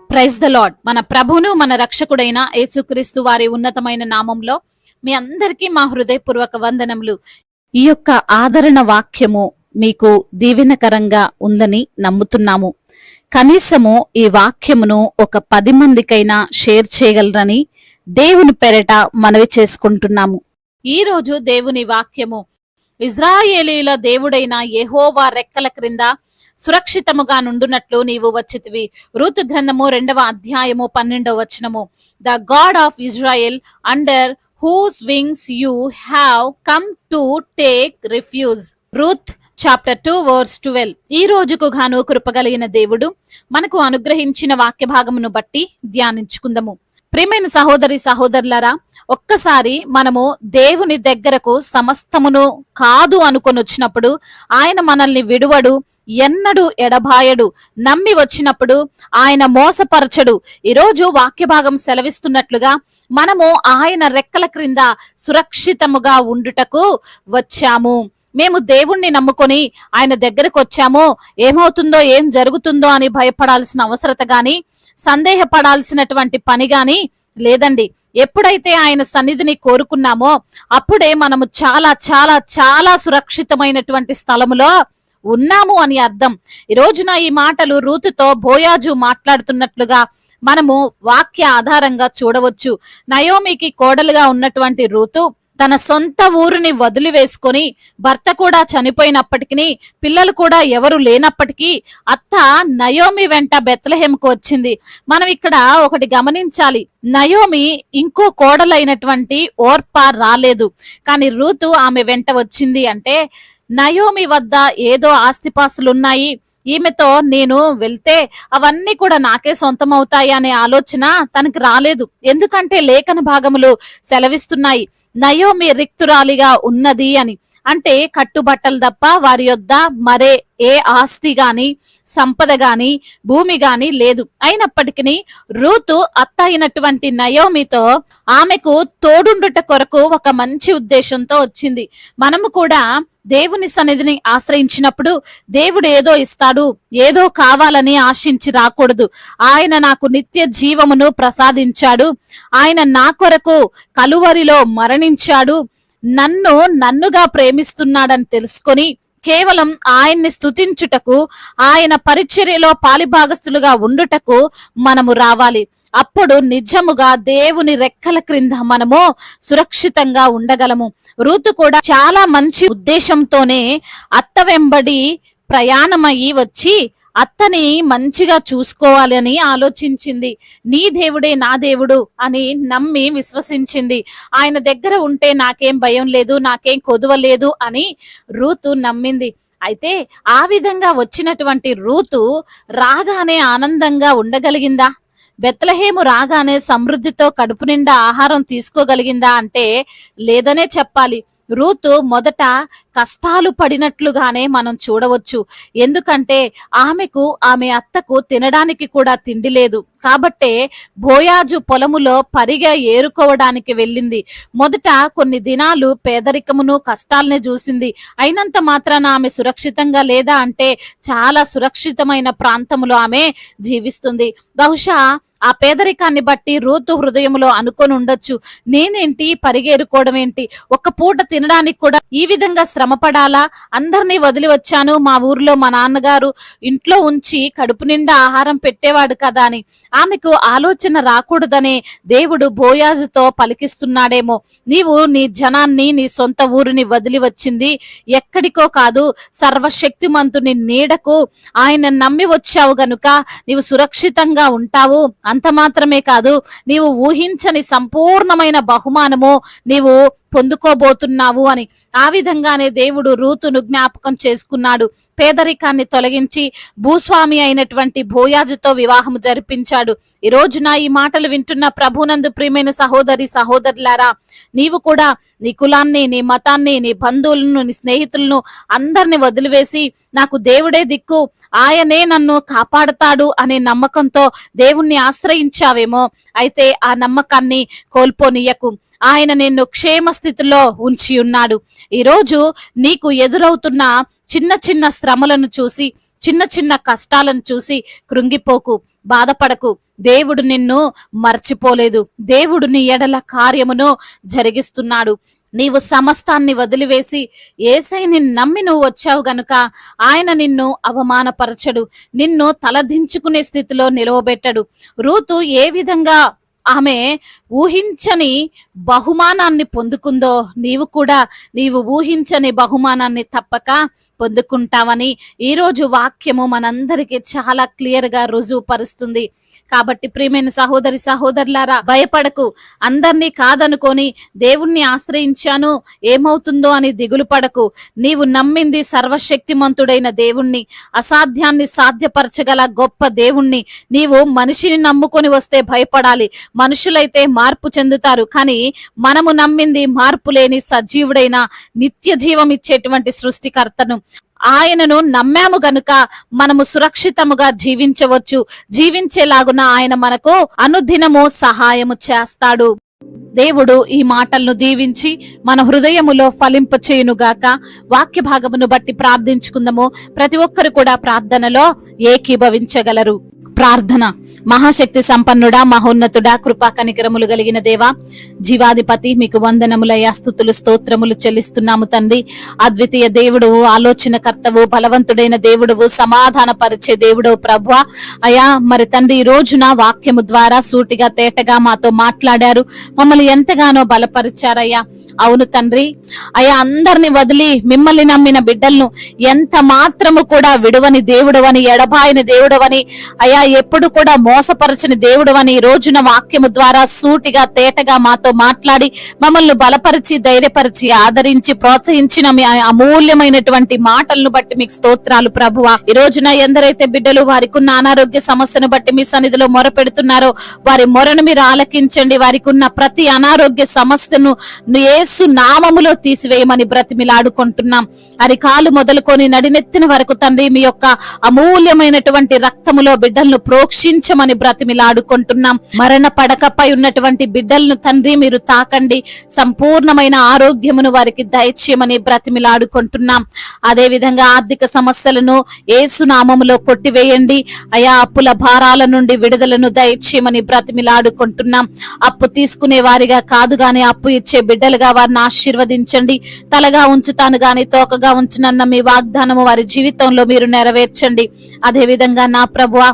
Praise the lord. మన ప్రభును మన రక్షకుడైన యేసుక్రీస్తు వారి ఉన్నతమైన నామంలో మీ అందరికీ మా హృదయపూర్వక వందనములు. ఈ యొక్క ఆదరణ వాక్యము మీకు దీవెనకరంగా ఉందని నమ్ముతున్నాము. కనీసము ఈ వాక్యమును ఒక 10 మందికైనా షేర్ చేయగలరని దేవుని పేరట మనవి చేసుకుంటున్నాము. ఈ రోజు దేవుని వాక్యము, ఇజ్రాయేలీల దేవుడైన యెహోవా రెక్కల క్రింద సురక్షితముగా నుండునట్లు నీవు వచ్చితివి. రూతు గ్రంథము 2వ అధ్యాయము 12వ వచనము. The God of Israel under whose wings you have come to take refuge. Ruth chapter 2 verse 12. ఈ రోజుకు గాను కృపగలిగిన దేవుడు మనకు అనుగ్రహించిన వాక్య భాగమును బట్టి ధ్యానించుకుందాము. ప్రియమైన సహోదరి సహోదరులారా, ఒక్కసారి మనము దేవుని దగ్గరకు సమస్తమును కాదు అనుకొని వచ్చినప్పుడు ఆయన మనల్ని విడువడు, ఎన్నడు ఎడబాయడు. నమ్మి వచ్చినప్పుడు ఆయన మోసపరచడు. ఈరోజు వాక్య భాగం సెలవిస్తున్నట్లుగా మనము ఆయన రెక్కల క్రింద సురక్షితముగా ఉండుటకు వచ్చాము. మేము దేవుణ్ణి నమ్ముకొని ఆయన దగ్గరకు వచ్చాము, ఏమవుతుందో ఏం జరుగుతుందో అని భయపడాల్సిన అవసరత గాని సందేహపడాల్సినటువంటి పని గాని లేదండి. ఎప్పుడైతే ఆయన సన్నిధిని కోరుకున్నామో అప్పుడే మనము చాలా చాలా చాలా సురక్షితమైనటువంటి స్థలములో ఉన్నాము అని అర్థం. ఈ రోజున ఈ మాటలు రూతుతో బోయాజు మాట్లాడుతున్నట్లుగా మనము వాక్య ఆధారంగా చూడవచ్చు. నయోమికి కోడలుగా ఉన్నటువంటి రూతు తన సొంత ఊరిని వదిలివేసుకొని, భర్త కూడా చనిపోయినప్పటికీ, పిల్లలు కూడా ఎవరు లేనప్పటికీ అత్త నయోమి వెంట బెత్లెహేముకు వచ్చింది. మనం ఇక్కడ ఒకటి గమనించాలి. నయోమి ఇంకో కోడలైనటువంటి ఓర్పా రాలేదు, కానీ రూతు ఆమె వెంట వచ్చింది. అంటే నయోమి వద్ద ఏదో ఆస్తిపాస్తులున్నాయి, ఈమెతో నేను వెళ్తే అవన్నీ కూడా నాకే సొంతం అవుతాయి అనే ఆలోచన తనకి రాలేదు. ఎందుకంటే లేఖన భాగములు సెలవిస్తున్నాయి నయోమి రిక్తురాలిగా ఉన్నది అని. అంటే కట్టుబట్టలు తప్ప వారి యొద్ద మరే ఏ ఆస్తి గాని సంపద గాని భూమి గాని లేదు. అయినప్పటికీ రూతు అత్త అయినటువంటి నయోమితో ఆమెకు తోడుండుట కొరకు ఒక మంచి ఉద్దేశంతో వచ్చింది. మనము కూడా దేవుని సన్నిధిని ఆశ్రయించినప్పుడు దేవుడు ఏదో ఇస్తాడు, ఏదో కావాలని ఆశించి రాకూడదు. ఆయన నాకు నిత్య జీవమును ప్రసాదించాడు, ఆయన నా కొరకు కలువరిలో మరణించాడు, నన్నుగా ప్రేమిస్తున్నాడని తెలుసుకొని కేవలం ఆయన్ని స్తుతించుటకు, ఆయన పరిచర్యలో పాలిభాగస్తులుగా ఉండుటకు మనము రావాలి. అప్పుడు నిజముగా దేవుని రెక్కల క్రింద మనము సురక్షితంగా ఉండగలము. రూతు కూడా చాలా మంచి ఉద్దేశంతోనే అత్త వెంబడి ప్రయాణమయ్యి వచ్చి అత్తని మంచిగా చూసుకోవాలి అని ఆలోచించింది. నీ దేవుడే నా దేవుడు అని నమ్మి విశ్వసించింది. ఆయన దగ్గర ఉంటే నాకేం భయం లేదు, నాకేం కొదువ లేదు అని రూతు నమ్మింది. అయితే ఆ విధంగా వచ్చినటువంటి రూతు రాగానే ఆనందంగా ఉండగలిగిందా? బెత్లెహేము రాగానే సమృద్ధితో కడుపు నిండా ఆహారం తీసుకోగలిగిందా అంటే లేదనే చెప్పాలి. రూతు మొదట కష్టాలు పడినట్లుగానే మనం చూడవచ్చు. ఎందుకంటే ఆమె అత్తకు తినడానికి కూడా తిండి లేదు. కాబట్టే బోయాజు పొలములో పరిగా ఏరుకోవడానికి వెళ్ళింది. మొదట కొన్ని దినాలు పేదరికమును కష్టాలని చూసింది. అయినంత మాత్రాన ఆమె సురక్షితంగా లేదా అంటే చాలా సురక్షితమైన ప్రాంతంలో ఆమె జీవిస్తుంది. బహుశా ఆ పేదరికాన్ని బట్టి రూతు హృదయంలో అనుకొని ఉండొచ్చు, నేనేంటి పరిగేరుకోవడం ఏంటి, ఒక్క పూట తినడానికి కూడా ఈ విధంగా శ్రమ పడాలా, అందరినీ వదిలి వచ్చాను, మా ఊర్లో మా నాన్నగారు ఇంట్లో ఉంచి కడుపు నిండా ఆహారం పెట్టేవాడు కదా అని ఆమెకు ఆలోచన రాకూడదనే దేవుడు బోయాజుతో పలికిస్తున్నాడేమో. నీవు నీ జనాన్ని, నీ సొంత ఊరిని వదిలి వచ్చింది ఎక్కడికో కాదు, సర్వశక్తిమంతుని నీడకు ఆయన నమ్మి వచ్చావు గనుక నీవు సురక్షితంగా ఉంటావు. అంత మాత్రమే కాదు, నీవు ఊహించని సంపూర్ణమైన బహుమానము నీవు పొందుకోబోతున్నావు అని. ఆ విధంగానే దేవుడు రూతును జ్ఞాపకం చేసుకున్నాడు. పేదరికాన్ని తొలగించి భూస్వామి అయినటువంటి బోయాజుతో వివాహము జరిపించాడు. ఈ రోజున ఈ మాటలు వింటున్న ప్రభునందు ప్రియమైన సహోదరి సహోదరులారా, నీవు కూడా నీ కులాన్ని, నీ మతాన్ని, నీ బంధువులను, నీ స్నేహితులను అందరిని వదిలివేసి నాకు దేవుడే దిక్కు, ఆయనే నన్ను కాపాడతాడు అనే నమ్మకంతో దేవుణ్ణి ఆశ్రయించావేమో. అయితే ఆ నమ్మకాన్ని కోల్పోనీయకు. ఆయన నిన్ను క్షేమ స్థితిలో ఉంచి ఉన్నాడు. ఈరోజు నీకు ఎదురవుతున్న చిన్న చిన్న శ్రమలను చూసి చిన్న చిన్న కష్టాలను చూసి కృంగిపోకు, బాధపడకు. దేవుడు నిన్ను మర్చిపోలేదు. దేవుడు నీ ఎడల కార్యమును జరిగిస్తున్నాడు. నీవు సమస్తాన్ని వదిలివేసి యేసయ్యని నమ్మి నువ్వు వచ్చావు గనుక ఆయన నిన్ను అవమానపరచడు, నిన్ను తలదించుకునే స్థితిలో నిలవబెట్టడు. రూతు ఏ విధంగా ఆమె ఊహించని బహుమానాన్ని పొందుకుందో నీవు ఊహించని బహుమానాన్ని తప్పక పొందుకుంటావని ఈరోజు వాక్యము మనందరికీ చాలా క్లియర్ గా రుజువుపరుస్తుంది. కాబట్టి ప్రియమైన సహోదరి సహోదరులారా, భయపడకు. అందరినీ కాదనుకొని దేవుణ్ణి ఆశ్రయించాను ఏమవుతుందో అని దిగులు పడకు. నీవు నమ్మింది సర్వశక్తిమంతుడైన దేవుణ్ణి, అసాధ్యాన్ని సాధ్యపరచగల గొప్ప దేవుణ్ణి. నీవు మనిషిని నమ్ముకొని వస్తే భయపడాలి. మనుషులైతే మార్పు చెందుతారు, కానీ మనము నమ్మింది మార్పు లేని సజీవుడైన నిత్య జీవం ఇచ్చేటువంటి సృష్టికర్తను. ఆయనను నమ్మాము గనుక మనము సురక్షితముగా జీవించవచ్చు. జీవించేలాగున ఆయన మనకు అనుదినము సహాయము చేస్తాడు. దేవుడు ఈ మాటలను దీవించి మన హృదయములో ఫలింప చేయునుగాక. వాక్య భాగమును బట్టి ప్రార్థించుకుందాము. ప్రతి ఒక్కరు కూడా ప్రార్థనలో ఏకీభవించగలరు. ప్రార్థన. మహాశక్తి సంపన్నుడా, మహోన్నతుడా, కృపా కనికరములు కలిగిన దేవా, జీవాధిపతి, మీకు వందనములయ్యా, స్తుతులు స్తోత్రములు చెల్లిస్తున్నాము తండ్రి. అద్వితీయ దేవుడు, ఆలోచనకర్తవు, బలవంతుడైన దేవుడువు, సమాధాన పరిచే దేవుడు ప్రభువా. అయా మరి తండ్రి, ఈ రోజున వాక్యము ద్వారా సూటిగా తేటగా మాతో మాట్లాడారు, మమ్మల్ని ఎంతగానో బలపరిచారయ్యా. అవును తండ్రి, అయా అందరిని వదిలి మిమ్మల్ని నమ్మిన బిడ్డలను ఎంత మాత్రము కూడా విడువని దేవుడవని, ఎడబాయని దేవుడవని, అయా ఎప్పుడు కూడా మోసపరచని దేవుడవని ఈ రోజున వాక్యము ద్వారా సూటిగా తేటగా మాతో మాట్లాడి మమ్మల్ని బలపరిచి ధైర్యపరిచి ఆదరించి ప్రోత్సహించిన మీ అమూల్యమైనటువంటి మాటలను బట్టి మీకు స్తోత్రాలు ప్రభువా. ఈ రోజున ఎందరైతే బిడ్డలు వారికి ఉన్న అనారోగ్య సమస్యను బట్టి మీ సన్నిధిలో మొర పెడుతున్నారో వారి మొరను మీరు ఆలకించండి. వారికి ఉన్న ప్రతి అనారోగ్య సమస్యను యేసు నామములో తీసివేయమని బ్రతిమిలాడుకుంటున్నాం. అరికాలు మొదలుకొని నడినెత్తిన వరకు తండ్రి మీ యొక్క అమూల్యమైనటువంటి రక్తములో బిడ్డలను ప్రోక్షించమని బ్రతిమిలాడుకుంటున్నాం. మరణ పడకపై ఉన్నటువంటి బిడ్డలను తండ్రి మీరు తాకండి, సంపూర్ణమైన ఆరోగ్యమును వారికి దయచేయమని బ్రతిమిలాడుకుంటున్నాం. అదే విధంగా ఆర్థిక సమస్యలను యేసు నామములో కొట్టివేయండి. అయా అప్పుల భారాల నుండి విడుదలను దయచేయమని బ్రతిమిలాడుకుంటున్నాం. అప్పు తీసుకునే వారిగా కాదు గాని అప్పు ఇచ్చే బిడ్డలుగా వారిని ఆశీర్వదించండి. తలగా ఉంచుతాను గాని తోకగా ఉంచునన్న మీ వాగ్దానము వారి జీవితంలో మీరు నెరవేర్చండి. అదే విధంగా నా ప్రభువా,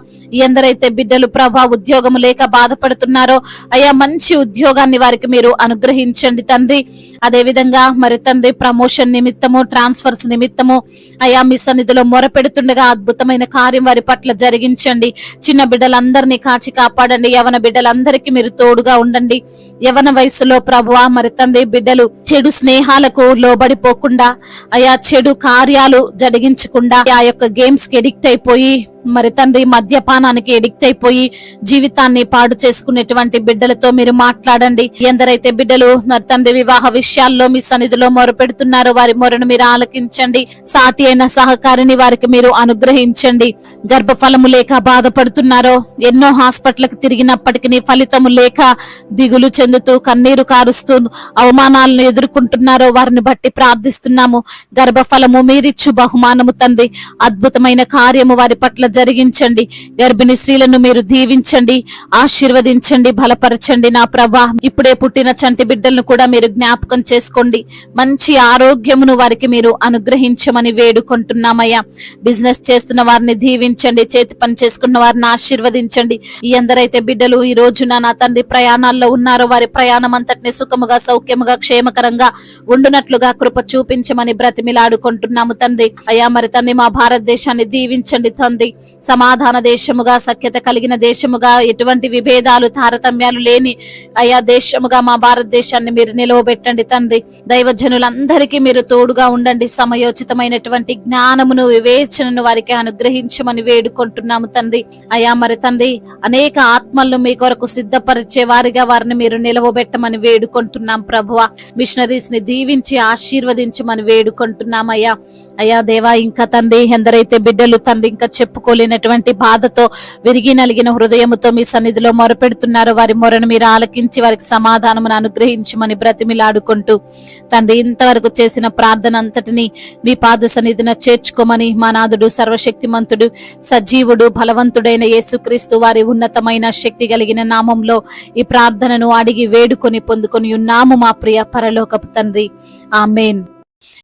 ఎందరైతే బిడ్డలు ప్రభా ఉద్యోగము లేక బాధపడుతున్నారో అయ్యా మంచి ఉద్యోగాన్ని వారికి మీరు అనుగ్రహించండి తండ్రి. అదే విధంగా మరి తండ్రి ప్రమోషన్ నిమిత్తము, ట్రాన్స్ఫర్స్ నిమిత్తము అయ్యా మీ సన్నిధిలో మొరపెడుతుండగా అద్భుతమైన కార్యం వారి పట్ల జరిగించండి. చిన్న బిడ్డలందరినీ కాచి కాపాడండి. యవన బిడ్డలందరికీ మీరు తోడుగా ఉండండి. యవన వయసులో ప్రభువా మరి తండ్రి బిడ్డలు చెడు స్నేహాలకు లోబడిపోకుండా, అయా చెడు కార్యాలు జరిగించకుండా, ఆ యొక్క గేమ్స్ కి ఎడిక్ట్ అయిపోయి మరి తండ్రి మద్యపానానికి ఎడిక్ట్ అయిపోయి జీవితాన్ని పాడు చేసుకునేటువంటి బిడ్డలతో మీరు మాట్లాడండి. ఎందరైతే బిడ్డలు మరి తండ్రి వివాహ విషయాల్లో మీ సన్నిధిలో మొరపెడుతున్నారో వారి మొరను మీరు ఆలకించండి. సాటి అయిన సహకారిని వారికి మీరు అనుగ్రహించండి. గర్భఫలము లేక బాధపడుతున్నారో, ఎన్నో హాస్పిటల్కి తిరిగినప్పటికీ ఫలితము లేక దిగులు చెందుతూ కన్నీరు కారుస్తూ అవమానాలను ఎదుర్కొంటున్నారో వారిని బట్టి ప్రార్థిస్తున్నాము. గర్భఫలము మీరిచ్చు బహుమానము తండ్రి, అద్భుతమైన కార్యము వారి పట్ల జరిగించండి. గర్భిణీ స్త్రీలను మీరు దీవించండి, ఆశీర్వదించండి, బలపరచండి. నా ప్రభా, ఇప్పుడే పుట్టిన చంటి బిడ్డలను కూడా మీరు జ్ఞాపకం చేసుకోండి. మంచి ఆరోగ్యమును వారికి మీరు అనుగ్రహించమని వేడుకుంటున్నామయ్యా. బిజినెస్ చేస్తున్న వారిని దీవించండి, చేతి పని చేసుకున్న వారిని ఆశీర్వదించండి. ఈ ఎందరైతే బిడ్డలు ఈ రోజున నా తండ్రి ప్రయాణాల్లో ఉన్నారో వారి ప్రయాణం అంతటిని సుఖముగా, సౌఖ్యముగా, క్షేమకరంగా ఉండునట్లుగా కృప చూపించమని బ్రతిమిలాడుకుంటున్నాము తండ్రి. అయ్యా మరి తండ్రి మా భారతదేశాన్ని దీవించండి తండ్రి. సమాధాన దేశముగా, సఖ్యత కలిగిన దేశముగా, ఎటువంటి విభేదాలు తారతమ్యాలు లేని అయా దేశముగా మా భారతదేశాన్ని మీరు నిలవబెట్టండి తండ్రి. దైవజనులందరికీ మీరు తోడుగా ఉండండి. సమయోచితమైనటువంటి జ్ఞానమును, వివేచనను వారికి అనుగ్రహించమని వేడుకుంటున్నాము తండ్రి. అయా మరి తండ్రి అనేక ఆత్మలను మీ కొరకు సిద్ధపరిచే వారిగా వారిని మీరు నిలవబెట్టమని వేడుకుంటున్నాం ప్రభువ. మిషనరీస్ ని దీవించి ఆశీర్వదించమని వేడుకుంటున్నాం అయ్యా. అయ్యా దేవా, ఇంకా తండ్రి ఎందరైతే బిడ్డలు తండ్రి ఇంకా చెప్పుకో చెప్పుకోలేనటువంటి బాధతో విరిగి నలిగిన హృదయముతో మీ సన్నిధిలో మొరపెడుతున్నారు. వారి మొరను మీరు ఆలకించి వారికి సమాధానమును అనుగ్రహించమని బ్రతిమిలాడుకుంటూ తండ్రి, ఇంతవరకు చేసిన ప్రార్థన అంతటిని మీ పాద సన్నిధిన చేర్చుకోమని మా నాథుడు సర్వశక్తిమంతుడు సజీవుడు బలవంతుడైన యేసుక్రీస్తు వారి ఉన్నతమైన శక్తి కలిగిన నామంలో ఈ ప్రార్థనను అడిగి వేడుకొని పొందుకొని ఉన్నాము మా ప్రియ పరలోకపు తండ్రి. ఆమేన్.